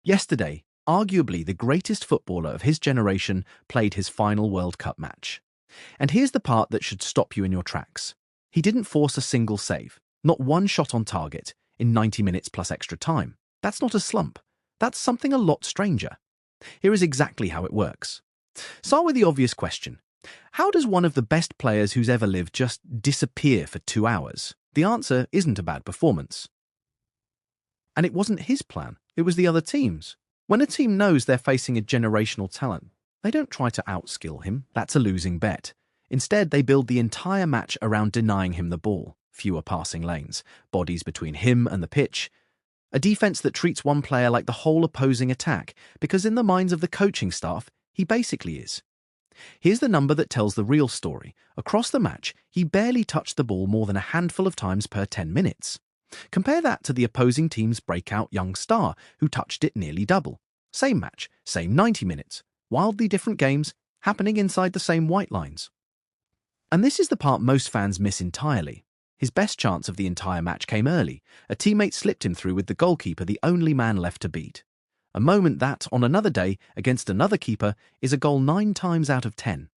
Yesterday, arguably the greatest footballer of his generation played his final World Cup match. And here's the part that should stop you in your tracks. He didn't force a single save, not one shot on target, in 90 minutes plus extra time. That's not a slump. That's something a lot stranger. Here is exactly how it works. Start with the obvious question. How does one of the best players who's ever lived just disappear for 2 hours? The answer isn't a bad performance. And it wasn't his plan, it was the other team's. When a team knows they're facing a generational talent, they don't try to outskill him. That's a losing bet. Instead, they build the entire match around denying him the ball. Fewer passing lanes, bodies between him and the pitch. A defense that treats one player like the whole opposing attack, because in the minds of the coaching staff, he basically is. Here's the number that tells the real story. Across the match, he barely touched the ball more than a handful of times per 10 minutes. Compare that to the opposing team's breakout young star, who touched it nearly double. Same match, same 90 minutes. Wildly different games, happening inside the same white lines. And this is the part most fans miss entirely. His best chance of the entire match came early. A teammate slipped him through with the goalkeeper, the only man left to beat. A moment that, on another day, against another keeper, is a goal 9 times out of 10.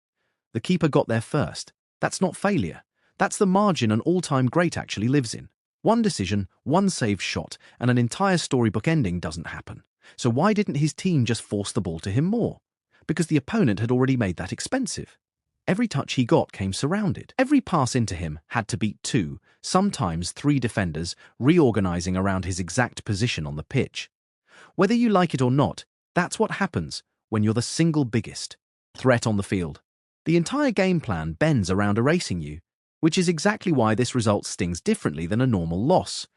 The keeper got there first. That's not failure. That's the margin an all-time great actually lives in. One decision, one saved shot, and an entire storybook ending doesn't happen. So why didn't his team just force the ball to him more? Because the opponent had already made that expensive. Every touch he got came surrounded. Every pass into him had to beat 2, sometimes 3 defenders, reorganizing around his exact position on the pitch. Whether you like it or not, that's what happens when you're the single biggest threat on the field. The entire game plan bends around erasing you, which is exactly why this result stings differently than a normal loss.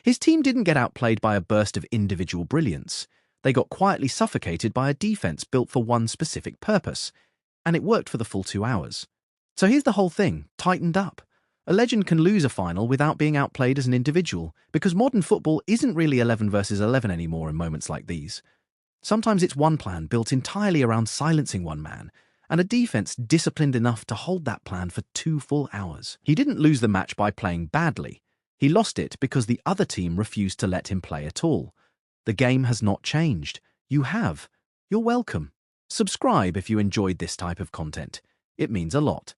His team didn't get outplayed by a burst of individual brilliance. They got quietly suffocated by a defense built for one specific purpose, and it worked for the full 2 hours. So here's the whole thing, tightened up. A legend can lose a final without being outplayed as an individual, because modern football isn't really 11 versus 11 anymore in moments like these. Sometimes it's one plan built entirely around silencing one man, and a defense disciplined enough to hold that plan for 2 full hours. He didn't lose the match by playing badly. He lost it because the other team refused to let him play at all. The game has not changed. You have. You're welcome. Subscribe if you enjoyed this type of content. It means a lot.